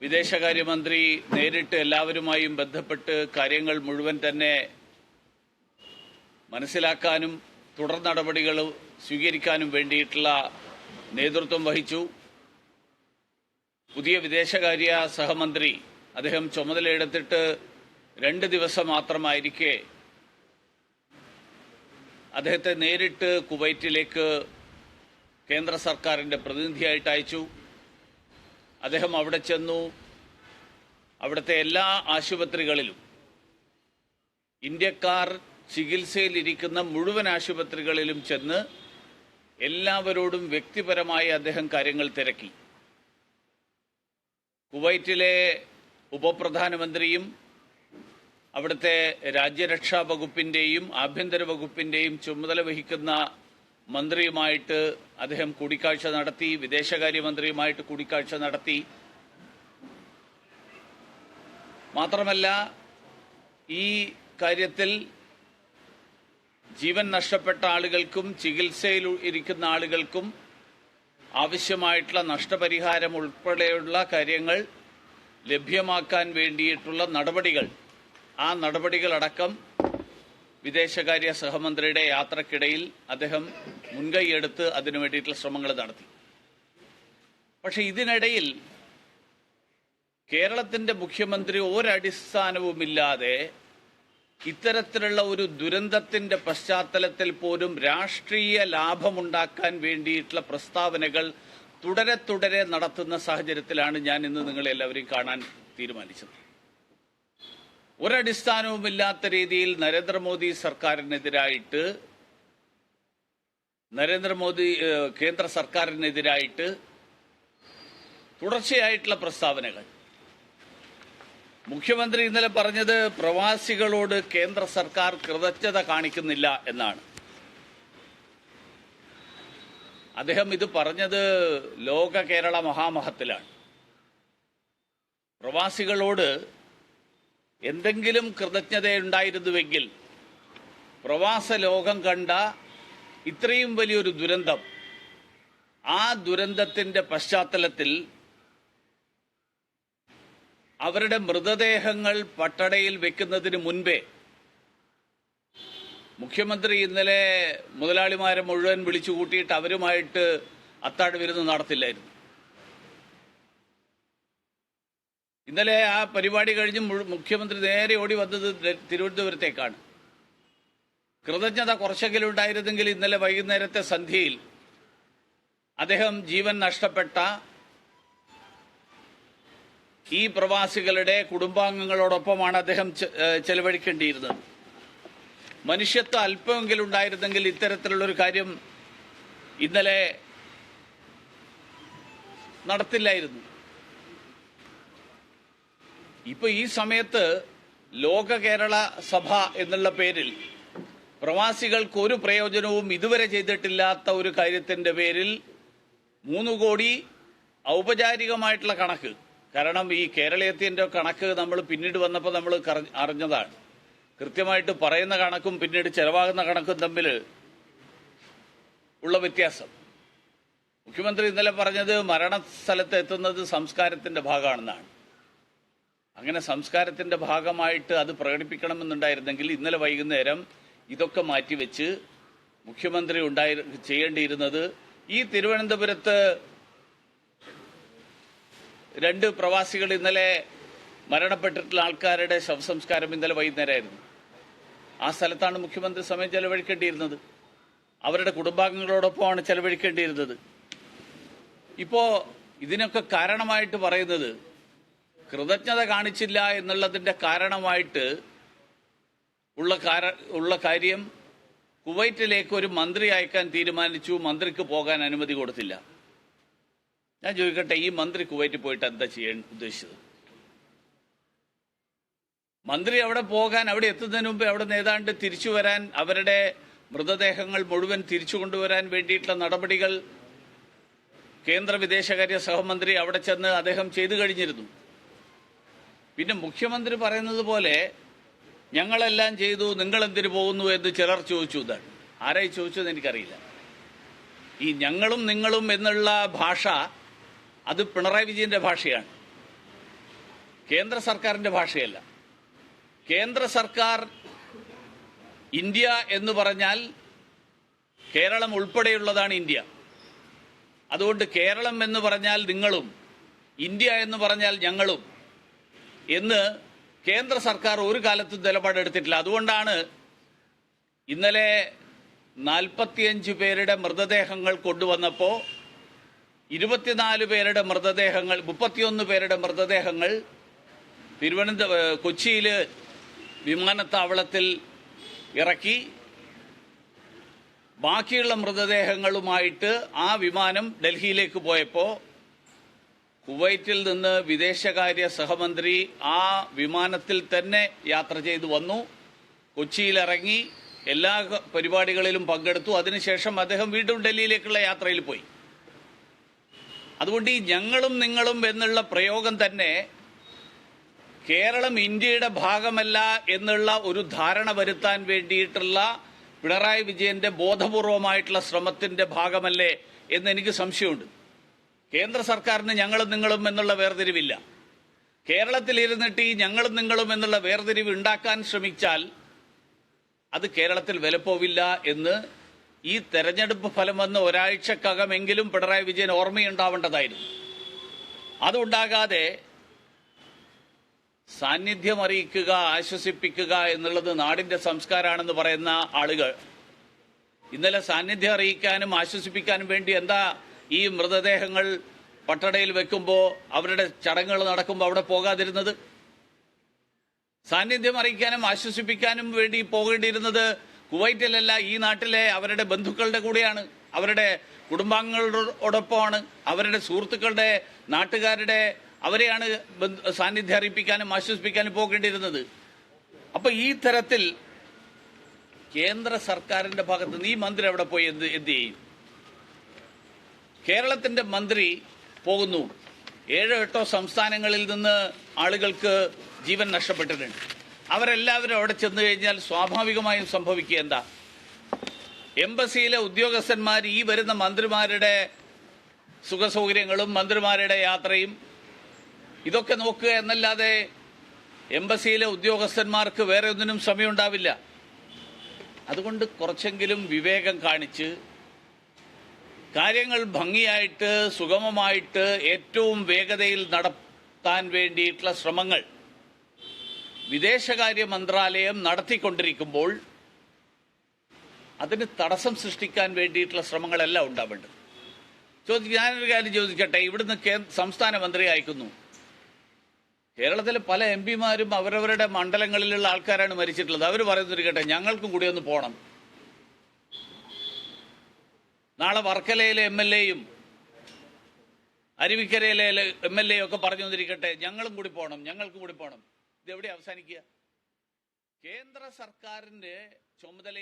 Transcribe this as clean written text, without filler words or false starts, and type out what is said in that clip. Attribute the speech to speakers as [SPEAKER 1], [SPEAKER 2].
[SPEAKER 1] വിദേശകാര്യമന്ത്രി നേരിട്ട് എല്ലാവരുമായും ബന്ധപ്പെട്ട് കാര്യങ്ങൾ മുഴുവൻ തന്നെ മനസ്സിലാക്കാനും തുടർ നടപടികൾ സ്വീകരിക്കാനും വേണ്ടിയിട്ടുള്ള നേതൃത്വം വഹിച്ചു. പുതിയ വിദേശകാര്യ സഹമന്ത്രി അദ്ദേഹം ചുമതലയെടുത്തിട്ട് 2 ദിവസം മാത്രമായിരിക്കെ അദ്ദേഹത്തെ നേരിട്ട് കുവൈറ്റിലേക്ക് കേന്ദ്ര സർക്കാരിൻ്റെ പ്രതിനിധിയായിട്ട് അയച്ചു. അദ്ദേഹം അവിടെ ചെന്നു. അവിടുത്തെ എല്ലാ ആശുപത്രികളിലും ഇന്ത്യക്കാർ ചികിത്സയിലിരിക്കുന്ന മുഴുവൻ ആശുപത്രികളിലും ചെന്ന് എല്ലാവരോടും വ്യക്തിപരമായി അദ്ദേഹം കാര്യങ്ങൾ തിരക്കി. കുവൈറ്റിലെ ഉപപ്രധാനമന്ത്രിയും അവിടുത്തെ രാജ്യരക്ഷാ വകുപ്പിൻ്റെയും ആഭ്യന്തര വകുപ്പിൻ്റെയും ചുമതല വഹിക്കുന്ന മന്ത്രിയുമായിട്ട് അദ്ദേഹം കൂടിക്കാഴ്ച നടത്തി. വിദേശകാര്യമന്ത്രിയുമായിട്ട് കൂടിക്കാഴ്ച നടത്തി. മാത്രമല്ല, ഈ കാര്യത്തിൽ ജീവൻ നഷ്ടപ്പെട്ട ആളുകൾക്കും ചികിത്സയിൽ ഇരിക്കുന്ന ആളുകൾക്കും ആവശ്യമായിട്ടുള്ള നഷ്ടപരിഹാരം ഉൾപ്പെടെയുള്ള കാര്യങ്ങൾ ലഭ്യമാക്കാൻ വേണ്ടിയിട്ടുള്ള നടപടികൾ, ആ നടപടികളടക്കം വിദേശകാര്യ സഹമന്ത്രിയുടെ യാത്രക്കിടയിൽ അദ്ദേഹം മുൻകൈയെടുത്ത് അതിനു വേണ്ടിയിട്ടുള്ള ശ്രമങ്ങൾ നടത്തി. പക്ഷെ ഇതിനിടയിൽ കേരളത്തിന്റെ മുഖ്യമന്ത്രി ഒരടിസ്ഥാനവുമില്ലാതെ ഇത്തരത്തിലുള്ള ഒരു ദുരന്തത്തിന്റെ പശ്ചാത്തലത്തിൽ പോലും രാഷ്ട്രീയ ലാഭമുണ്ടാക്കാൻ വേണ്ടിയിട്ടുള്ള പ്രസ്താവനകൾ തുടരെ തുടരെ നടത്തുന്ന സാഹചര്യത്തിലാണ് ഞാൻ ഇന്ന് നിങ്ങളെല്ലാവരെയും കാണാൻ തീരുമാനിച്ചത്. ഒരടിസ്ഥാനവുമില്ലാത്ത രീതിയിൽ കേന്ദ്ര സർക്കാരിനെതിരായിട്ട് തുടർച്ചയായിട്ടുള്ള പ്രസ്താവനകൾ. മുഖ്യമന്ത്രി ഇന്നലെ പറഞ്ഞത് പ്രവാസികളോട് കേന്ദ്ര സർക്കാർ കൃതജ്ഞത കാണിക്കുന്നില്ല എന്നാണ്. അദ്ദേഹം ഇത് പറഞ്ഞത് ലോക കേരള മഹാമഹത്തിലാണ്. പ്രവാസികളോട് എന്തെങ്കിലും കൃതജ്ഞതയുണ്ടായിരുന്നുവെങ്കിൽ പ്രവാസ ലോകം കണ്ട ഇത്രയും വലിയൊരു ദുരന്തം, ആ ദുരന്തത്തിന്റെ പശ്ചാത്തലത്തിൽ അവരുടെ മൃതദേഹങ്ങൾ പട്ടടയിൽ വെക്കുന്നതിന് മുൻപേ മുഖ്യമന്ത്രി ഇന്നലെ മുതലാളിമാരെ മുഴുവൻ വിളിച്ചു കൂട്ടിയിട്ട് അവരുമായിട്ട് അത്താഴ വിരുന്ന് നടത്തില്ലായിരുന്നു. ഇന്നലെ ആ പരിപാടി കഴിഞ്ഞ് മുഖ്യമന്ത്രി നേരെ ഓടി വന്നത് തിരുവനന്തപുരത്തേക്കാണ്. കൃതജ്ഞത കുറച്ചെങ്കിലും ഉണ്ടായിരുന്നെങ്കിൽ ഇന്നലെ വൈകുന്നേരത്തെ സന്ധ്യയിൽ അദ്ദേഹം ജീവൻ നഷ്ടപ്പെട്ട ഈ പ്രവാസികളുടെ കുടുംബാംഗങ്ങളോടൊപ്പമാണ് അദ്ദേഹം ചെലവഴിക്കേണ്ടിയിരുന്നത്. മനുഷ്യത്വം അല്പമെങ്കിലും ഉണ്ടായിരുന്നെങ്കിൽ ഇത്തരത്തിലുള്ളൊരു കാര്യം ഇന്നലെ നടത്തില്ലായിരുന്നു. ഇപ്പൊ ഈ സമയത്ത് ലോക കേരള സഭ എന്നുള്ള പേരിൽ പ്രവാസികൾക്ക് ഒരു പ്രയോജനവും ഇതുവരെ ചെയ്തിട്ടില്ലാത്ത ഒരു കാര്യത്തിന്റെ പേരിൽ 3 കോടി ഔപചാരികമായിട്ടുള്ള കണക്ക്, കാരണം ഈ കേരളീയത്തിന്റെ കണക്ക് നമ്മൾ പിന്നീട് വന്നപ്പോൾ നമ്മൾ അറിഞ്ഞതാണ്. കൃത്യമായിട്ട് പറയുന്ന കണക്കും പിന്നീട് ചെലവാകുന്ന കണക്കും തമ്മിൽ ഉള്ള വ്യത്യാസം. മുഖ്യമന്ത്രി ഇന്നലെ പറഞ്ഞത് മരണസ്ഥലത്ത് എത്തുന്നത് സംസ്കാരത്തിന്റെ ഭാഗമാണെന്നാണ്. അങ്ങനെ സംസ്കാരത്തിന്റെ ഭാഗമായിട്ട് അത് പ്രകടിപ്പിക്കണമെന്നുണ്ടായിരുന്നെങ്കിൽ ഇന്നലെ വൈകുന്നേരം ഇതൊക്കെ മാറ്റിവെച്ച് മുഖ്യമന്ത്രി ചെയ്യേണ്ടിയിരുന്നത് ഈ തിരുവനന്തപുരത്ത് 2 പ്രവാസികൾ ഇന്നലെ മരണപ്പെട്ടിട്ടുള്ള ആൾക്കാരുടെ ശവസംസ്കാരം ഇന്നലെ വൈകുന്നേരമായിരുന്നു. ആ സ്ഥലത്താണ് മുഖ്യമന്ത്രി സമയം ചെലവഴിക്കേണ്ടിയിരുന്നത്. അവരുടെ കുടുംബാംഗങ്ങളോടൊപ്പമാണ് ചെലവഴിക്കേണ്ടിയിരുന്നത്. ഇപ്പോ ഇതിനൊക്കെ കാരണമായിട്ട് പറയുന്നത് കൃതജ്ഞത കാണിച്ചില്ല എന്നുള്ളതിന്റെ കാരണമായിട്ട് ഉള്ള കാര്യം കുവൈറ്റിലേക്ക് ഒരു മന്ത്രി അയക്കാൻ തീരുമാനിച്ചു. മന്ത്രിക്ക് പോകാൻ അനുമതി കൊടുത്തില്ല. ഞാൻ ചോദിക്കട്ടെ, ഈ മന്ത്രി കുവൈറ്റിൽ പോയിട്ട് എന്താ ചെയ്യാൻ ഉദ്ദേശിച്ചത്? മന്ത്രി അവിടെ പോകാൻ, അവിടെ എത്തുന്നതിന് മുമ്പ് അവിടെ ഏതാണ്ട് തിരിച്ചു വരാൻ, അവരുടെ മൃതദേഹങ്ങൾ മുഴുവൻ തിരിച്ചു കൊണ്ടുവരാൻ വേണ്ടിയിട്ടുള്ള നടപടികൾ കേന്ദ്ര വിദേശകാര്യ സഹമന്ത്രി അവിടെ ചെന്ന് അദ്ദേഹം ചെയ്തു കഴിഞ്ഞിരുന്നു. പിന്നെ മുഖ്യമന്ത്രി പറയുന്നത് പോലെ ഞങ്ങളെല്ലാം ചെയ്തു, നിങ്ങൾ എന്തിനു പോകുന്നു എന്ന് ചിലർ ചോദിച്ചു. ഇതാണ് ആരായി ചോദിച്ചത് എനിക്കറിയില്ല. ഈ ഞങ്ങളും നിങ്ങളും എന്നുള്ള ഭാഷ അത് പിണറായി വിജയന്റെ ഭാഷയാണ്. കേന്ദ്ര സർക്കാരിൻ്റെ ഭാഷയല്ല. കേന്ദ്ര സർക്കാർ ഇന്ത്യ എന്ന് പറഞ്ഞാൽ കേരളം ഉൾപ്പെടെയുള്ളതാണ് ഇന്ത്യ. അതുകൊണ്ട് കേരളം എന്ന് പറഞ്ഞാൽ നിങ്ങളും, ഇന്ത്യ എന്ന് പറഞ്ഞാൽ ഞങ്ങളും എന്ന് കേന്ദ്ര സർക്കാർ ഒരു കാലത്തും നിലപാടെടുത്തിട്ടില്ല. അതുകൊണ്ടാണ് ഇന്നലെ 45 പേരുടെ മൃതദേഹങ്ങൾ കൊണ്ടുവന്നപ്പോൾ 24 പേരുടെ മൃതദേഹങ്ങൾ, 31 പേരുടെ മൃതദേഹങ്ങൾ കൊച്ചിയിൽ വിമാനത്താവളത്തിൽ ഇറക്കി. ബാക്കിയുള്ള മൃതദേഹങ്ങളുമായിട്ട് ആ വിമാനം ഡൽഹിയിലേക്ക് പോയപ്പോൾ കുവൈറ്റിൽ നിന്ന് വിദേശകാര്യ സഹമന്ത്രി ആ വിമാനത്തിൽ തന്നെ യാത്ര ചെയ്തു വന്നു, കൊച്ചിയിലിറങ്ങി, എല്ലാ പരിപാടികളിലും പങ്കെടുത്തു. അതിനുശേഷം അദ്ദേഹം വീണ്ടും ഡൽഹിയിലേക്കുള്ള യാത്രയിൽ പോയി. അതുകൊണ്ട് ഈ ഞങ്ങളും നിങ്ങളും എന്നുള്ള പ്രയോഗം തന്നെ കേരളം ഇന്ത്യയുടെ ഭാഗമല്ല എന്നുള്ള ഒരു ധാരണ വരുത്താൻ വേണ്ടിയിട്ടുള്ള പിണറായി വിജയന്റെ ബോധപൂർവമായിട്ടുള്ള ശ്രമത്തിന്റെ ഭാഗമല്ലേ എന്ന് എനിക്ക് സംശയമുണ്ട്. കേന്ദ്ര സർക്കാരിന് ഞങ്ങളും നിങ്ങളും എന്നുള്ള വേർതിരിവില്ല. കേരളത്തിലിരുന്നിട്ട് ഈ ഞങ്ങളും നിങ്ങളും എന്നുള്ള വേർതിരിവ് ഉണ്ടാക്കാൻ ശ്രമിച്ചാൽ അത് കേരളത്തിൽ വിലപ്പോവില്ല എന്ന് ഈ തെരഞ്ഞെടുപ്പ് ഫലം വന്ന് ഒരാഴ്ചക്കകമെങ്കിലും പിണറായി വിജയൻ ഓർമ്മയുണ്ടാവേണ്ടതായിരുന്നു. അതുണ്ടാകാതെ സാന്നിധ്യം അറിയിക്കുക, ആശ്വസിപ്പിക്കുക എന്നുള്ളത് നാടിന്റെ സംസ്കാരമാണെന്ന് പറയുന്ന ആളുകൾ ഇന്നലെ സാന്നിധ്യം അറിയിക്കാനും ആശ്വസിപ്പിക്കാനും വേണ്ടി എന്താ ഈ മൃതദേഹങ്ങൾ പട്ടടയിൽ വെക്കുമ്പോൾ, അവരുടെ ചടങ്ങുകൾ നടക്കുമ്പോൾ അവിടെ പോകാതിരുന്നത്? സാന്നിധ്യം അറിയിക്കാനും ആശ്വസിപ്പിക്കാനും വേണ്ടി പോകേണ്ടിയിരുന്നത് കുവൈറ്റിലല്ല, ഈ നാട്ടിലെ അവരുടെ ബന്ധുക്കളുടെ കൂടെയാണ്, അവരുടെ കുടുംബാംഗങ്ങളോടൊപ്പമാണ്, അവരുടെ സുഹൃത്തുക്കളുടെ, നാട്ടുകാരുടെ, അവരെയാണ് സാന്നിധ്യം അറിയിപ്പിക്കാനും ആശ്വസിപ്പിക്കാനും പോകേണ്ടിയിരുന്നത്. അപ്പൊ ഈ തരത്തിൽ കേന്ദ്ര സർക്കാരിന്റെ ഭാഗത്ത് നിന്ന് ഈ മന്ത്രി അവിടെ പോയി എന്ത് ചെയ്യും? കേരളത്തിന്റെ മന്ത്രി പോകുന്നു, 7-8 സംസ്ഥാനങ്ങളിൽ നിന്ന് ആളുകൾക്ക് ജീവൻ നഷ്ടപ്പെട്ടിട്ടുണ്ട്. അവരെല്ലാവരും അവിടെ ചെന്ന് കഴിഞ്ഞാൽ സ്വാഭാവികമായും സംഭവിക്കുക എന്താ? എംബസിയിലെ ഉദ്യോഗസ്ഥന്മാർ ഈ വരുന്ന മന്ത്രിമാരുടെ സുഖസൗകര്യങ്ങളും മന്ത്രിമാരുടെ യാത്രയും ഇതൊക്കെ നോക്കുക എന്നല്ലാതെ എംബസിയിലെ ഉദ്യോഗസ്ഥന്മാർക്ക് വേറെ ഒന്നിനും സമയമുണ്ടാവില്ല. അതുകൊണ്ട് കുറച്ചെങ്കിലും വിവേകം കാണിച്ച് കാര്യങ്ങൾ ഭംഗിയായിട്ട് സുഗമമായിട്ട് ഏറ്റവും വേഗതയിൽ നടത്താൻ വേണ്ടിയിട്ടുള്ള ശ്രമങ്ങൾ വിദേശകാര്യ മന്ത്രാലയം നടത്തിക്കൊണ്ടിരിക്കുമ്പോൾ അതിന് തടസ്സം സൃഷ്ടിക്കാൻ വേണ്ടിയിട്ടുള്ള ശ്രമങ്ങളെല്ലാം ഉണ്ടാവേണ്ടത്. ഞാനൊരു കാര്യം ചോദിക്കട്ടെ, ഇവിടുന്ന് സംസ്ഥാന മന്ത്രി അയക്കുന്നു. കേരളത്തിലെ പല എം പിമാരും അവരവരുടെ മണ്ഡലങ്ങളിലുള്ള ആൾക്കാരാണ് മരിച്ചിട്ടുള്ളത്. അവർ പറയുന്നിരിക്കട്ടെ, ഞങ്ങൾക്കും കൂടി ഒന്ന് പോകണം. നാളെ വർക്കലയിലെ MLA-യും അരുവിക്കരയിലെ MLA-യും ഒക്കെ പറഞ്ഞു വന്നിരിക്കട്ടെ, ഞങ്ങളും കൂടി പോകണം, ഞങ്ങൾക്കും കൂടി പോകണം. ഇതെവിടെ അവസാനിക്കുക? കേന്ദ്ര സർക്കാരിന്റെ ചുമതല